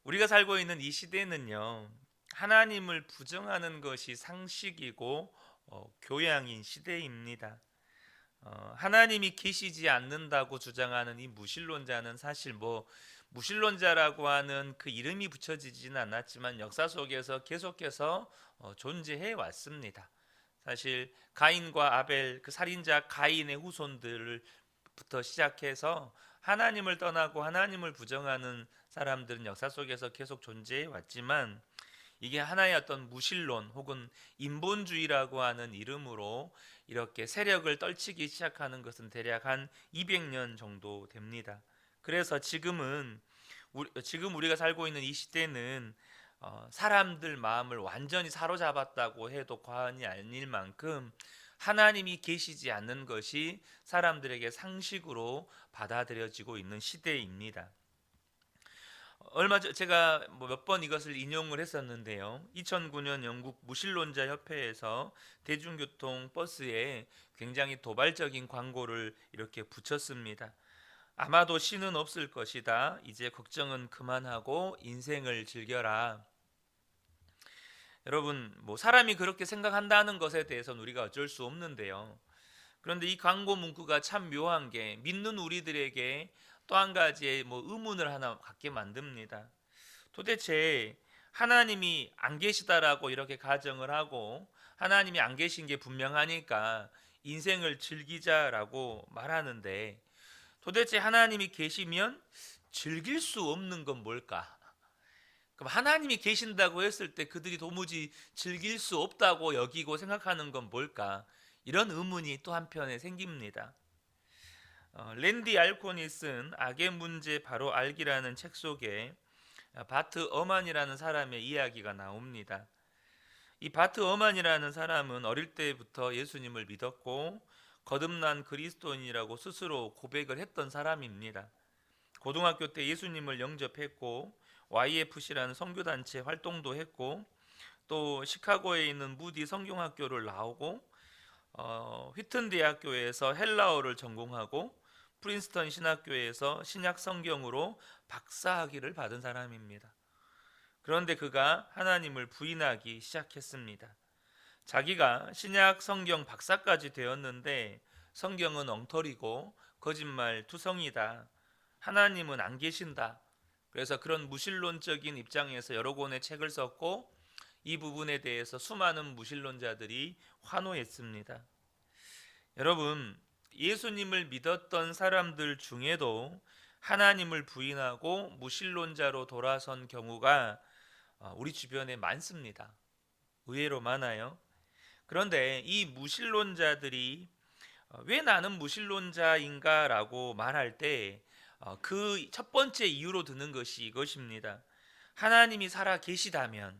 우리가 살고 있는 이 시대는요, 하나님을 부정하는 것이 상식이고 교양인 시대입니다. 하나님이 계시지 않는다고 주장하는 이 무신론자는 사실 무신론자라고 하는 그 이름이 붙여지지는 않았지만 역사 속에서 계속해서 존재해 왔습니다. 사실 가인과 아벨, 그 살인자 가인의 후손들부터 시작해서 하나님을 떠나고 하나님을 부정하는 사람들은 역사 속에서 계속 존재해 왔지만, 이게 하나의 어떤 무신론 혹은 인본주의라고 하는 이름으로 이렇게 세력을 떨치기 시작하는 것은 대략 한 200년 정도 됩니다. 그래서 지금 우리가 살고 있는 이 시대는 사람들 마음을 완전히 사로잡았다고 해도 과언이 아닐 만큼 하나님이 계시지 않는 것이 사람들에게 상식으로 받아들여지고 있는 시대입니다. 얼마 전 제가 몇 번 이것을 인용을 했었는데요. 2009년 영국 무신론자 협회에서 대중교통 버스에 굉장히 도발적인 광고를 이렇게 붙였습니다. 아마도 신은 없을 것이다. 이제 걱정은 그만하고 인생을 즐겨라. 여러분, 사람이 그렇게 생각한다는 것에 대해서는 우리가 어쩔 수 없는데요. 그런데 이 광고 문구가 참 묘한 게 믿는 우리들에게 또 한 가지의 의문을 하나 갖게 만듭니다. 도대체 하나님이 안 계시다라고 이렇게 가정을 하고 하나님이 안 계신 게 분명하니까 인생을 즐기자라고 말하는데, 도대체 하나님이 계시면 즐길 수 없는 건 뭘까? 그럼 하나님이 계신다고 했을 때 그들이 도무지 즐길 수 없다고 여기고 생각하는 건 뭘까? 이런 의문이 또 한편에 생깁니다. 랜디 알콘이 쓴 악의 문제 바로 알기라는 책 속에 바트 어만이라는 사람의 이야기가 나옵니다. 이 바트 어만이라는 사람은 어릴 때부터 예수님을 믿었고 거듭난 그리스도인이라고 스스로 고백을 했던 사람입니다. 고등학교 때 예수님을 영접했고 YFC라는 선교단체 활동도 했고, 또 시카고에 있는 무디 성경학교를 나오고 휘튼 대학교에서 헬라어를 전공하고 프린스턴 신학교에서 신약 성경으로 박사학위를 받은 사람입니다. 그런데 그가 하나님을 부인하기 시작했습니다. 자기가 신약 성경 박사까지 되었는데 성경은 엉터리고 거짓말 투성이다. 하나님은 안 계신다. 그래서 그런 무신론적인 입장에서 여러 권의 책을 썼고, 이 부분에 대해서 수많은 무신론자들이 환호했습니다. 여러분, 예수님을 믿었던 사람들 중에도 하나님을 부인하고 무신론자로 돌아선 경우가 우리 주변에 많습니다. 의외로 많아요. 그런데 이 무신론자들이 왜 나는 무신론자인가 라고 말할 때 그 첫 번째 이유로 드는 것이 이것입니다. 하나님이 살아 계시다면,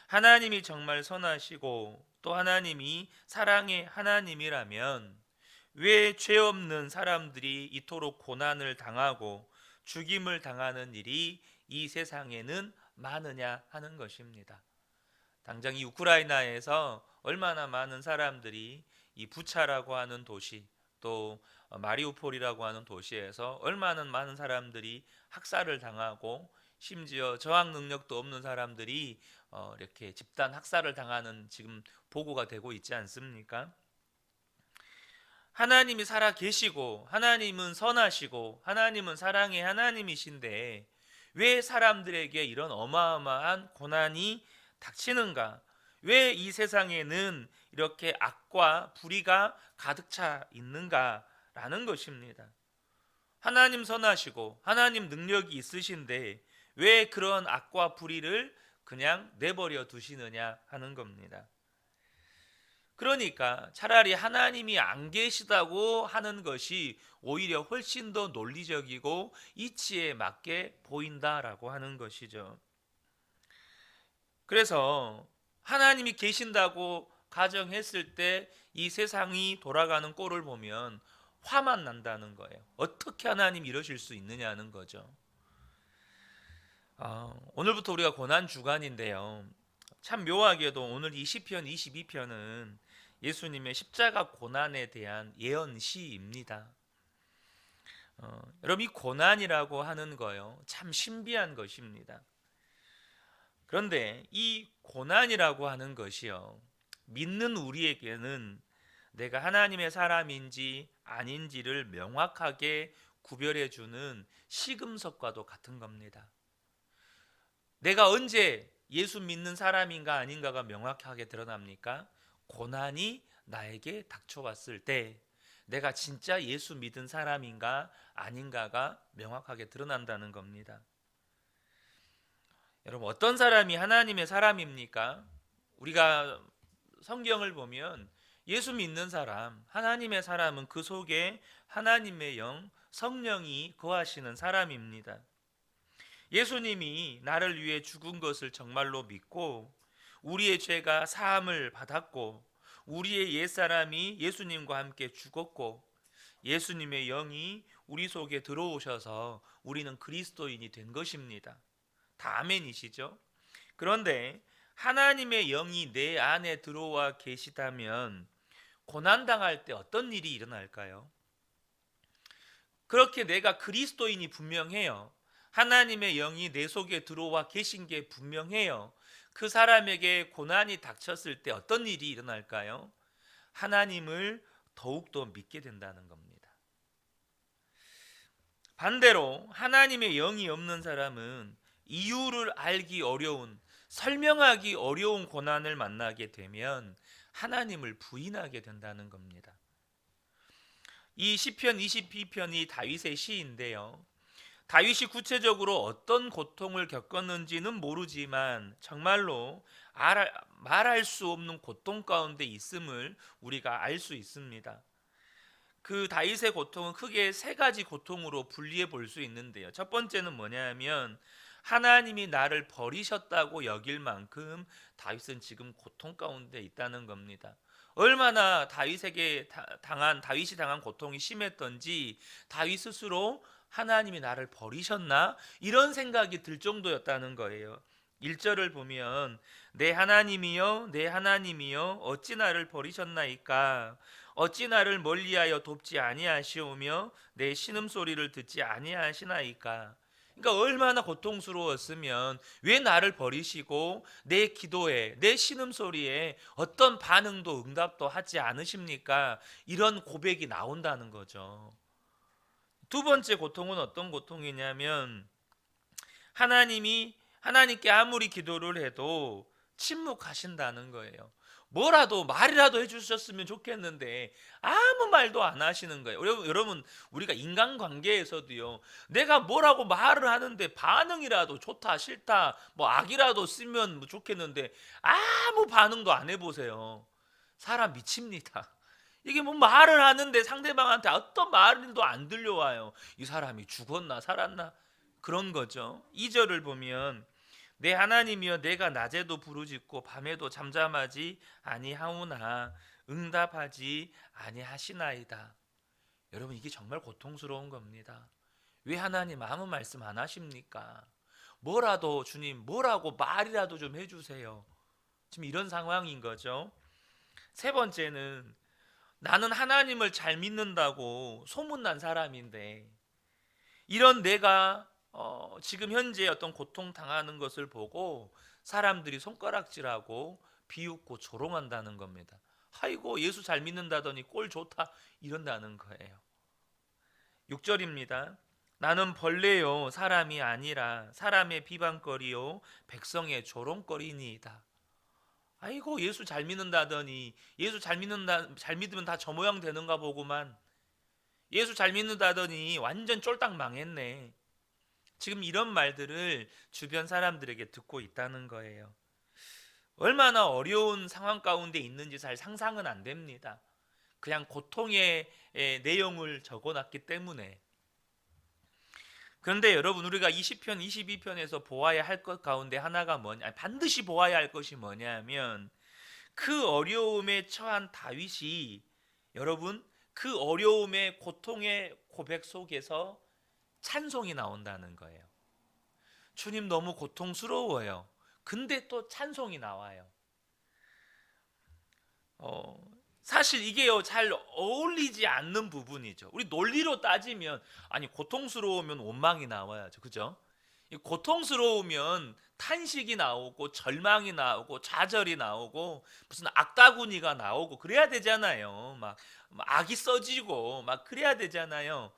하나님이 정말 선하시고 또 하나님이 사랑의 하나님이라면 왜 죄 없는 사람들이 이토록 고난을 당하고 죽임을 당하는 일이 이 세상에는 많으냐 하는 것입니다. 당장 이 우크라이나에서 얼마나 많은 사람들이 이 부차라고 하는 도시, 또 마리우폴이라고 하는 도시에서 얼마나 많은 사람들이 학살을 당하고, 심지어 저항 능력도 없는 사람들이 이렇게 집단 학살을 당하는 지금 보고가 되고 있지 않습니까? 하나님이 살아 계시고 하나님은 선하시고 하나님은 사랑의 하나님이신데 왜 사람들에게 이런 어마어마한 고난이 닥치는가? 왜 이 세상에는 이렇게 악과 불의가 가득 차 있는가라는 것입니다. 하나님 선하시고 하나님 능력이 있으신데 왜 그런 악과 불의를 그냥 내버려 두시느냐 하는 겁니다. 그러니까 차라리 하나님이 안 계시다고 하는 것이 오히려 훨씬 더 논리적이고 이치에 맞게 보인다라고 하는 것이죠. 그래서 하나님이 계신다고 가정했을 때 이 세상이 돌아가는 꼴을 보면 화만 난다는 거예요. 어떻게 하나님 이러실 수 있느냐는 거죠. 오늘부터 우리가 고난 주간인데요. 참 묘하게도 오늘 이 시편 22편은 예수님의 십자가 고난에 대한 예언시입니다. 여러분, 이 고난이라고 하는 거요, 참 신비한 것입니다. 그런데 이 고난이라고 하는 것이요, 믿는 우리에게는 내가 하나님의 사람인지 아닌지를 명확하게 구별해 주는 시금석과도 같은 겁니다. 내가 언제 예수 믿는 사람인가 아닌가가 명확하게 드러납니까? 고난이 나에게 닥쳐왔을 때 내가 진짜 예수 믿은 사람인가 아닌가가 명확하게 드러난다는 겁니다. 여러분, 어떤 사람이 하나님의 사람입니까? 우리가 성경을 보면 예수 믿는 사람, 하나님의 사람은 그 속에 하나님의 영, 성령이 거하시는 사람입니다. 예수님이 나를 위해 죽은 것을 정말로 믿고 우리의 죄가 사함을 받았고 우리의 옛사람이 예수님과 함께 죽었고 예수님의 영이 우리 속에 들어오셔서 우리는 그리스도인이 된 것입니다. 다 아멘이시죠? 그런데 하나님의 영이 내 안에 들어와 계시다면 고난당할 때 어떤 일이 일어날까요? 그렇게 내가 그리스도인이 분명해요. 하나님의 영이 내 속에 들어와 계신 게 분명해요. 그 사람에게 고난이 닥쳤을 때 어떤 일이 일어날까요? 하나님을 더욱더 믿게 된다는 겁니다. 반대로 하나님의 영이 없는 사람은 이유를 알기 어려운, 설명하기 어려운 고난을 만나게 되면 하나님을 부인하게 된다는 겁니다. 이 시편 22편이 다윗의 시인데요, 다윗이 구체적으로 어떤 고통을 겪었는지는 모르지만 정말로 말할 수 없는 고통 가운데 있음을 우리가 알 수 있습니다. 그 다윗의 고통은 크게 세 가지 고통으로 분리해 볼 수 있는데요, 첫 번째는 뭐냐면 하나님이 나를 버리셨다고 여길 만큼 다윗은 지금 고통 가운데 있다는 겁니다. 얼마나 다윗이 당한 고통이 심했던지 다윗 스스로 하나님이 나를 버리셨나? 이런 생각이 들 정도였다는 거예요. 1절을 보면 내 하나님이여 내 하나님이여 어찌 나를 버리셨나이까? 어찌 나를 멀리하여 돕지 아니하시오며 내 신음소리를 듣지 아니하시나이까? 그러니까 얼마나 고통스러웠으면 왜 나를 버리시고 내 기도에 내 신음소리에 어떤 반응도 응답도 하지 않으십니까? 이런 고백이 나온다는 거죠. 두 번째 고통은 어떤 고통이냐면 하나님께 아무리 기도를 해도 침묵하신다는 거예요. 뭐라도 말이라도 해주셨으면 좋겠는데 아무 말도 안 하시는 거예요. 여러분, 우리가 인간관계에서도요, 내가 뭐라고 말을 하는데 반응이라도 좋다 싫다 뭐 악이라도 쓰면 좋겠는데 아무 반응도 안 해보세요. 사람 미칩니다. 이게 뭐 말을 하는데 상대방한테 어떤 말도 안 들려와요. 이 사람이 죽었나 살았나 그런 거죠. 2절을 보면 내 하나님이여 내가 낮에도 부르짖고 밤에도 잠잠하지 아니하오나 응답하지 아니하시나이다. 여러분, 이게 정말 고통스러운 겁니다. 왜 하나님 아무 말씀 안 하십니까? 뭐라도 주님 뭐라고 말이라도 좀 해주세요. 지금 이런 상황인 거죠. 세 번째는 나는 하나님을 잘 믿는다고 소문난 사람인데 이런 내가 지금 현재 어떤 고통 당하는 것을 보고 사람들이 손가락질하고 비웃고 조롱한다는 겁니다. 아이고 예수 잘 믿는다더니 꼴 좋다 이런다는 거예요. 6절입니다. 나는 벌레요 사람이 아니라 사람의 비방거리요 백성의 조롱거리니이다. 아이고 예수 잘 믿는다더니 예수 잘 믿으면 다 저 모양 되는가 보구만. 예수 잘 믿는다더니 완전 쫄딱 망했네. 지금 이런 말들을 주변 사람들에게 듣고 있다는 거예요. 얼마나 어려운 상황 가운데 있는지 잘 상상은 안 됩니다. 그냥 고통의 내용을 적어놨기 때문에. 그런데 여러분, 우리가 20편 22편에서 보아야 할 것 가운데 하나가 반드시 보아야 할 것이 뭐냐면 그 어려움에 처한 다윗이 여러분 그 어려움의 고통의 고백 속에서 찬송이 나온다는 거예요. 주님 너무 고통스러워요. 근데 또 찬송이 나와요. 사실 이게요 잘 어울리지 않는 부분이죠. 우리 논리로 따지면 아니 고통스러우면 원망이 나와야죠. 그죠? 이 고통스러우면 탄식이 나오고 절망이 나오고 좌절이 나오고 무슨 악다구니가 나오고 그래야 되잖아요. 막 악이 써지고 막 그래야 되잖아요.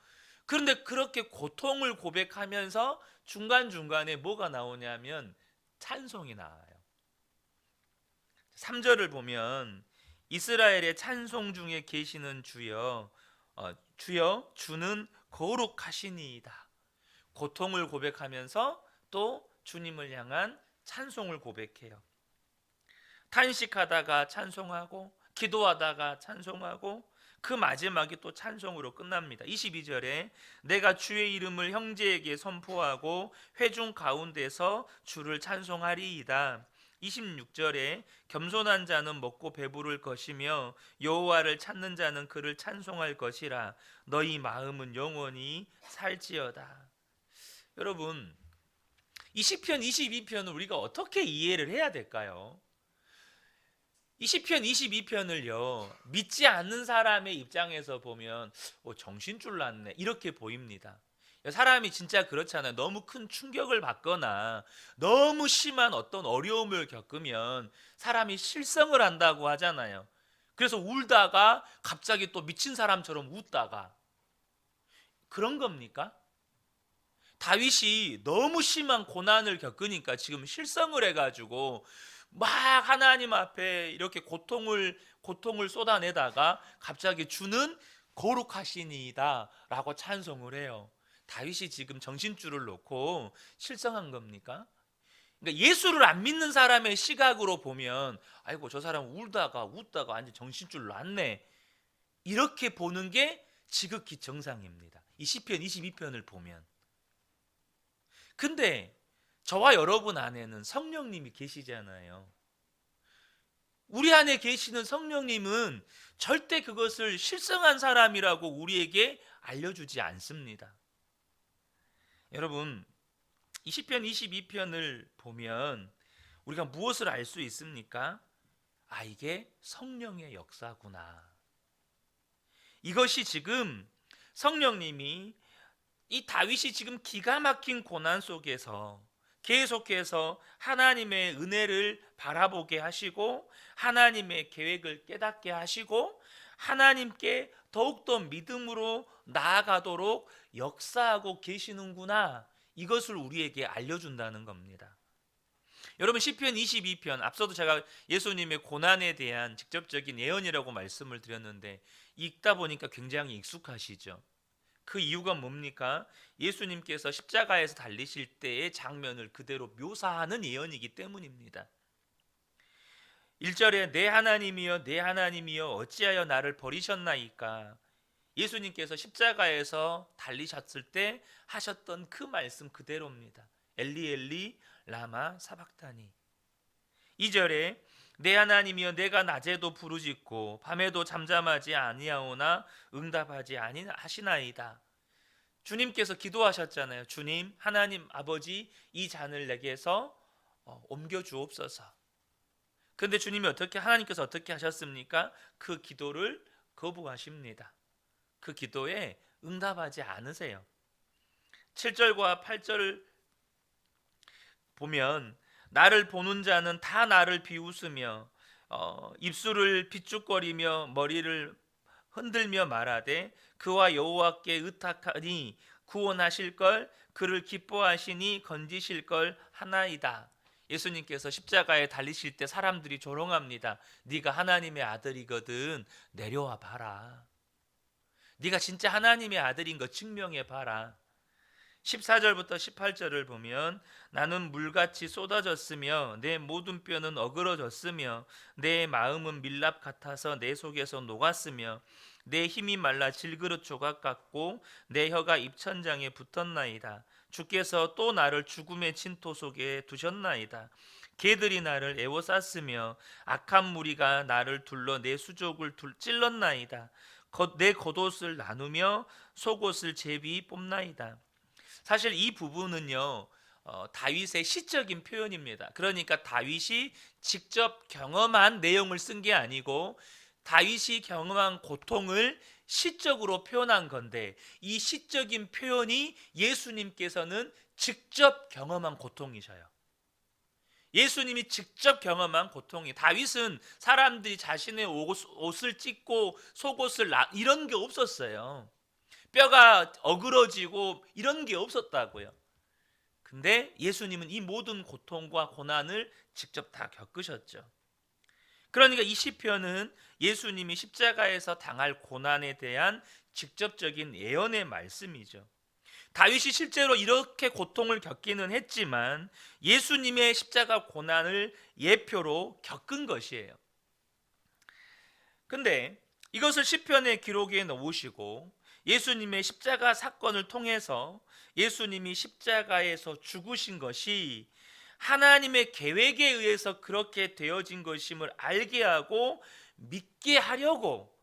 그런데 그렇게 고통을 고백하면서 중간중간에 뭐가 나오냐면 찬송이 나와요. 3절을 보면 이스라엘의 찬송 중에 계시는 주여, 주여 주는 거룩하시니이다. 고통을 고백하면서 또 주님을 향한 찬송을 고백해요. 탄식하다가 찬송하고 기도하다가 찬송하고 그 마지막이 또 찬송으로 끝납니다. 22절에 내가 주의 이름을 형제에게 선포하고 회중 가운데서 주를 찬송하리이다. 26절에 겸손한 자는 먹고 배부를 것이며 여호와를 찾는 자는 그를 찬송할 것이라. 너희 마음은 영원히 살지어다. 여러분, 이 시편 22편을 우리가 어떻게 이해를 해야 될까요? 이 시편 22편을요 믿지 않는 사람의 입장에서 보면 정신줄 났네 이렇게 보입니다. 사람이 진짜 그렇잖아요. 너무 큰 충격을 받거나 너무 심한 어떤 어려움을 겪으면 사람이 실성을 한다고 하잖아요. 그래서 울다가 갑자기 또 미친 사람처럼 웃다가 그런 겁니까? 다윗이 너무 심한 고난을 겪으니까 지금 실성을 해가지고 막 하나님 앞에 이렇게 고통을 쏟아내다가 갑자기 주는 거룩하시니이다 라고 찬송을 해요. 다윗이 지금 정신줄을 놓고 실성한 겁니까? 그러니까 예수를 안 믿는 사람의 시각으로 보면 아이고 저 사람 울다가 웃다가 완전 정신줄 놨네 이렇게 보는 게 지극히 정상입니다. 이 시편 22편을 보면. 근데 저와 여러분 안에는 성령님이 계시잖아요. 우리 안에 계시는 성령님은 절대 그것을 실성한 사람이라고 우리에게 알려주지 않습니다. 여러분, 이 시편 22편을 보면 우리가 무엇을 알 수 있습니까? 아, 이게 성령의 역사구나. 이것이 지금 성령님이 이 다윗이 지금 기가 막힌 고난 속에서 계속해서 하나님의 은혜를 바라보게 하시고 하나님의 계획을 깨닫게 하시고 하나님께 더욱더 믿음으로 나아가도록 역사하고 계시는구나. 이것을 우리에게 알려준다는 겁니다. 여러분 시편 22편 앞서도 제가 예수님의 고난에 대한 직접적인 예언이라고 말씀을 드렸는데 읽다 보니까 굉장히 익숙하시죠. 그 이유가 뭡니까? 예수님께서 십자가에서 달리실 때의 장면을 그대로 묘사하는 예언이기 때문입니다. 1절에 내 하나님이여 내 하나님이여 어찌하여 나를 버리셨나이까. 예수님께서 십자가에서 달리셨을 때 하셨던 그 말씀 그대로입니다. 엘리 엘리 라마 사박다니. 2절에 내 하나님이여 내가 낮에도 부르짖고 밤에도 잠잠하지 아니하오나 응답하지 아니하시나이다. 주님께서 기도하셨잖아요. 주님 하나님 아버지 이 잔을 내게서 옮겨 주옵소서. 그런데 주님이 하나님께서 어떻게 하셨습니까? 그 기도를 거부하십니다. 그 기도에 응답하지 않으세요. 7절과 8절을 보면 나를 보는 자는 다 나를 비웃으며 입술을 비죽거리며 머리를 흔들며 말하되 그와 여호와께 의탁하니 구원하실 걸 그를 기뻐하시니 건지실 걸 하나이다. 예수님께서 십자가에 달리실 때 사람들이 조롱합니다. 네가 하나님의 아들이거든 내려와 봐라. 네가 진짜 하나님의 아들인 거 증명해 봐라. 14절부터 18절을 보면 나는 물같이 쏟아졌으며 내 모든 뼈는 어그러졌으며 내 마음은 밀랍 같아서 내 속에서 녹았으며 내 힘이 말라 질그릇 조각 같고 내 혀가 입천장에 붙었나이다. 주께서 또 나를 죽음의 침토 속에 두셨나이다. 개들이 나를 애워쌌으며 악한 무리가 나를 둘러 내 수족을 찔렀나이다. 내 겉옷을 나누며 속옷을 제비 뽑나이다. 사실 이 부분은요 다윗의 시적인 표현입니다. 그러니까 다윗이 직접 경험한 내용을 쓴 게 아니고 다윗이 경험한 고통을 시적으로 표현한 건데, 이 시적인 표현이 예수님께서는 직접 경험한 고통이셔요. 예수님이 직접 경험한 고통이, 다윗은 사람들이 자신의 옷을 찢고 속옷을 이런 게 없었어요. 뼈가 어그러지고 이런 게 없었다고요. 근데 예수님은 이 모든 고통과 고난을 직접 다 겪으셨죠. 그러니까 이 시편은 예수님이 십자가에서 당할 고난에 대한 직접적인 예언의 말씀이죠. 다윗이 실제로 이렇게 고통을 겪기는 했지만 예수님의 십자가 고난을 예표로 겪은 것이에요. 근데 이것을 시편의 기록에 넣으시고 예수님의 십자가 사건을 통해서 예수님이 십자가에서 죽으신 것이 하나님의 계획에 의해서 그렇게 되어진 것임을 알게 하고 믿게 하려고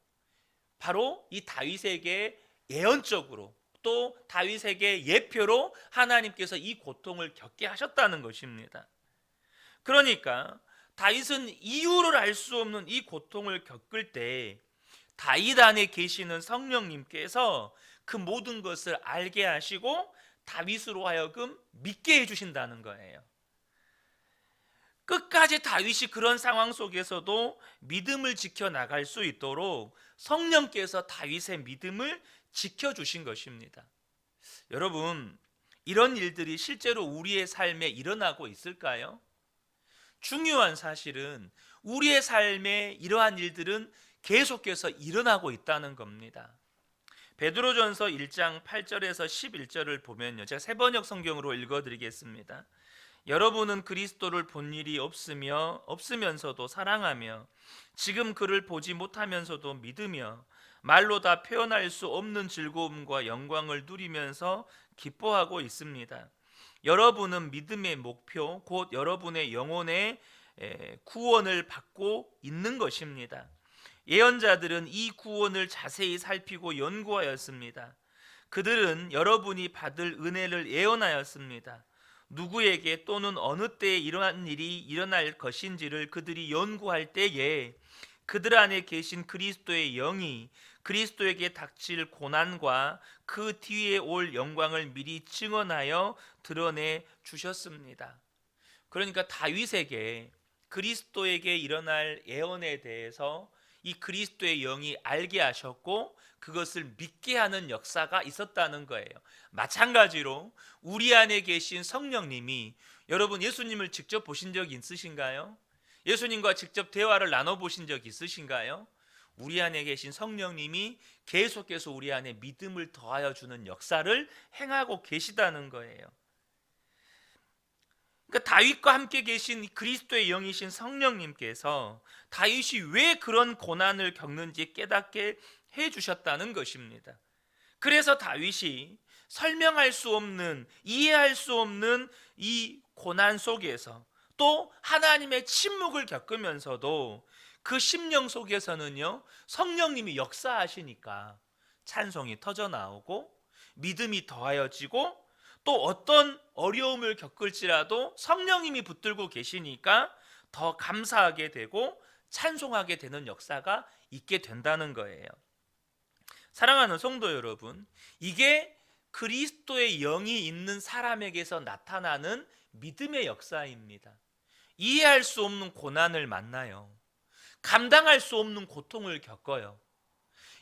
바로 이 다윗에게 예언적으로, 또 다윗에게 예표로 하나님께서 이 고통을 겪게 하셨다는 것입니다. 그러니까 다윗은 이유를 알 수 없는 이 고통을 겪을 때 다윗 안에 계시는 성령님께서 그 모든 것을 알게 하시고 다윗으로 하여금 믿게 해주신다는 거예요. 끝까지 다윗이 그런 상황 속에서도 믿음을 지켜나갈 수 있도록 성령께서 다윗의 믿음을 지켜주신 것입니다. 여러분, 이런 일들이 실제로 우리의 삶에 일어나고 있을까요? 중요한 사실은 우리의 삶에 이러한 일들은 계속해서 일어나고 있다는 겁니다. 베드로전서 1장 8절에서 11절을 보면요, 제가 새번역 성경으로 읽어드리겠습니다. 여러분은 그리스도를 본 일이 없으면서도 사랑하며 지금 그를 보지 못하면서도 믿으며 말로 다 표현할 수 없는 즐거움과 영광을 누리면서 기뻐하고 있습니다. 여러분은 믿음의 목표, 곧 여러분의 영혼의 구원을 받고 있는 것입니다. 예언자들은 이 구원을 자세히 살피고 연구하였습니다. 그들은 여러분이 받을 은혜를 예언하였습니다. 누구에게 또는 어느 때에 이러한 일이 일어날 것인지를 그들이 연구할 때에 그들 안에 계신 그리스도의 영이 그리스도에게 닥칠 고난과 그 뒤에 올 영광을 미리 증언하여 드러내 주셨습니다. 그러니까 다윗에게 그리스도에게 일어날 예언에 대해서 이 그리스도의 영이 알게 하셨고 그것을 믿게 하는 역사가 있었다는 거예요. 마찬가지로 우리 안에 계신 성령님이, 여러분 예수님을 직접 보신 적 있으신가요? 예수님과 직접 대화를 나눠보신 적 있으신가요? 우리 안에 계신 성령님이 계속해서 우리 안에 믿음을 더하여 주는 역사를 행하고 계시다는 거예요. 그러니까 다윗과 함께 계신 그리스도의 영이신 성령님께서 다윗이 왜 그런 고난을 겪는지 깨닫게 해주셨다는 것입니다. 그래서 다윗이 설명할 수 없는, 이해할 수 없는 이 고난 속에서 또 하나님의 침묵을 겪으면서도 그 심령 속에서는요, 성령님이 역사하시니까 찬송이 터져 나오고 믿음이 더하여지고, 또 어떤 어려움을 겪을지라도 성령님이 붙들고 계시니까 더 감사하게 되고 찬송하게 되는 역사가 있게 된다는 거예요. 사랑하는 성도 여러분, 이게 그리스도의 영이 있는 사람에게서 나타나는 믿음의 역사입니다. 이해할 수 없는 고난을 만나요. 감당할 수 없는 고통을 겪어요.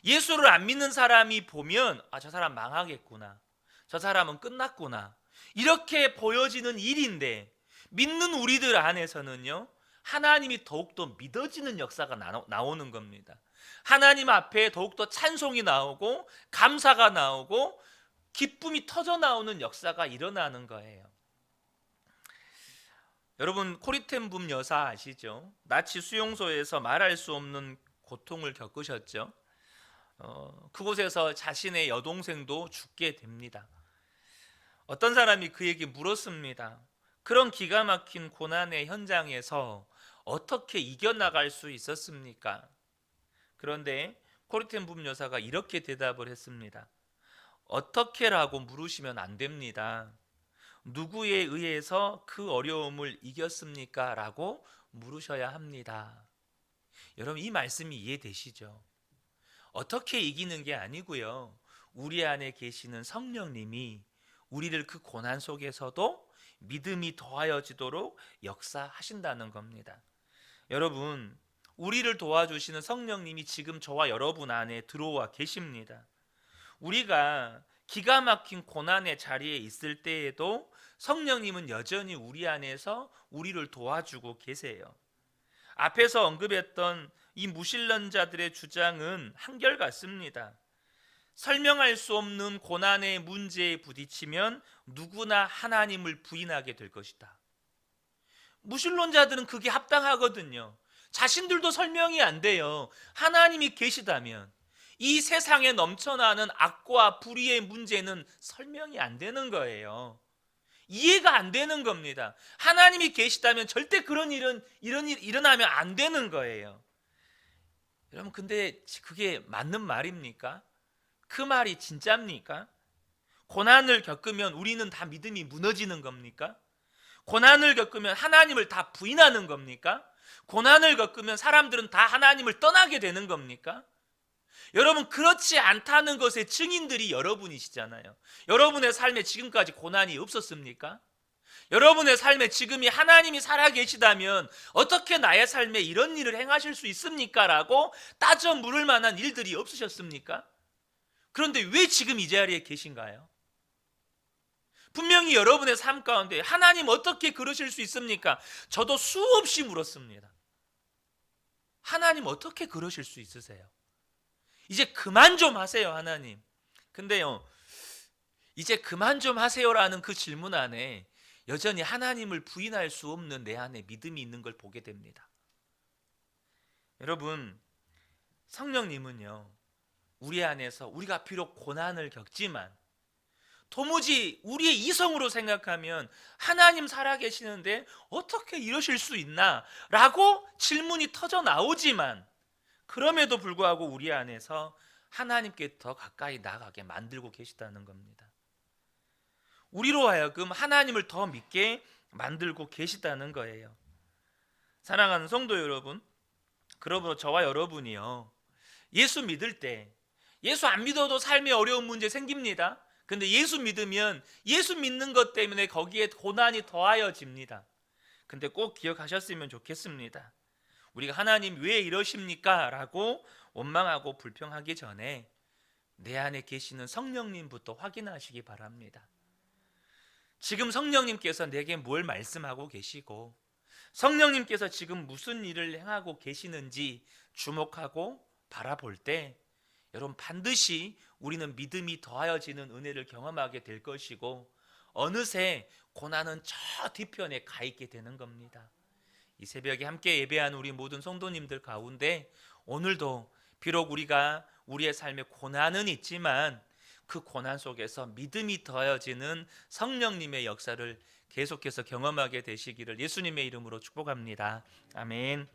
예수를 안 믿는 사람이 보면 저 사람 망하겠구나, 저 사람은 끝났구나, 이렇게 보여지는 일인데, 믿는 우리들 안에서는요, 하나님이 더욱더 믿어지는 역사가 나오는 겁니다. 하나님 앞에 더욱더 찬송이 나오고 감사가 나오고 기쁨이 터져 나오는 역사가 일어나는 거예요. 여러분, 코리텐붐 여사 아시죠? 나치 수용소에서 말할 수 없는 고통을 겪으셨죠. 그곳에서 자신의 여동생도 죽게 됩니다. 어떤 사람이 그에게 물었습니다. 그런 기가 막힌 고난의 현장에서 어떻게 이겨나갈 수 있었습니까? 그런데 코리텐붐 여사가 이렇게 대답을 했습니다. 어떻게라고 물으시면 안 됩니다. 누구에 의해서 그 어려움을 이겼습니까? 라고 물으셔야 합니다. 여러분 이 말씀이 이해되시죠? 어떻게 이기는 게 아니고요. 우리 안에 계시는 성령님이 우리를 그 고난 속에서도 믿음이 더하여지도록 역사하신다는 겁니다. 여러분, 우리를 도와주시는 성령님이 지금 저와 여러분 안에 들어와 계십니다. 우리가 기가 막힌 고난의 자리에 있을 때에도 성령님은 여전히 우리 안에서 우리를 도와주고 계세요. 앞에서 언급했던 이 무신론자들의 주장은 한결같습니다. 설명할 수 없는 고난의 문제에 부딪히면 누구나 하나님을 부인하게 될 것이다. 무신론자들은 그게 합당하거든요. 자신들도 설명이 안 돼요. 하나님이 계시다면 이 세상에 넘쳐나는 악과 불의의 문제는 설명이 안 되는 거예요. 이해가 안 되는 겁니다. 하나님이 계시다면 절대 그런 일 일어나면 안 되는 거예요. 여러분, 근데 그게 맞는 말입니까? 그 말이 진짜입니까? 고난을 겪으면 우리는 다 믿음이 무너지는 겁니까? 고난을 겪으면 하나님을 다 부인하는 겁니까? 고난을 겪으면 사람들은 다 하나님을 떠나게 되는 겁니까? 여러분, 그렇지 않다는 것의 증인들이 여러분이시잖아요. 여러분의 삶에 지금까지 고난이 없었습니까? 여러분의 삶에 지금이 하나님이 살아계시다면 어떻게 나의 삶에 이런 일을 행하실 수 있습니까? 라고 따져 물을 만한 일들이 없으셨습니까? 그런데 왜 지금 이 자리에 계신가요? 분명히 여러분의 삶 가운데 하나님 어떻게 그러실 수 있습니까? 저도 수없이 물었습니다. 하나님 어떻게 그러실 수 있으세요? 이제 그만 좀 하세요, 하나님. 근데요, 이제 그만 좀 하세요라는 그 질문 안에 여전히 하나님을 부인할 수 없는 내 안에 믿음이 있는 걸 보게 됩니다. 여러분, 성령님은요, 우리 안에서 우리가 비록 고난을 겪지만 도무지 우리의 이성으로 생각하면 하나님 살아계시는데 어떻게 이러실 수 있나? 라고 질문이 터져 나오지만 그럼에도 불구하고 우리 안에서 하나님께 더 가까이 나가게 만들고 계시다는 겁니다. 우리로 하여금 하나님을 더 믿게 만들고 계시다는 거예요. 사랑하는 성도 여러분, 그러므로 저와 여러분이요, 예수 믿을 때 예수 안 믿어도 삶에 어려운 문제 생깁니다. 근데 예수 믿으면 예수 믿는 것 때문에 거기에 고난이 더하여집니다. 근데 꼭 기억하셨으면 좋겠습니다. 우리가 하나님 왜 이러십니까? 라고 원망하고 불평하기 전에 내 안에 계시는 성령님부터 확인하시기 바랍니다. 지금 성령님께서 내게 뭘 말씀하고 계시고 성령님께서 지금 무슨 일을 행하고 계시는지 주목하고 바라볼 때 여러분, 반드시 우리는 믿음이 더하여지는 은혜를 경험하게 될 것이고 어느새 고난은 저 뒤편에 가 있게 되는 겁니다. 이 새벽에 함께 예배한 우리 모든 성도님들 가운데 오늘도 비록 우리가 우리의 삶에 고난은 있지만 그 고난 속에서 믿음이 더하여지는 성령님의 역사를 계속해서 경험하게 되시기를 예수님의 이름으로 축복합니다. 아멘.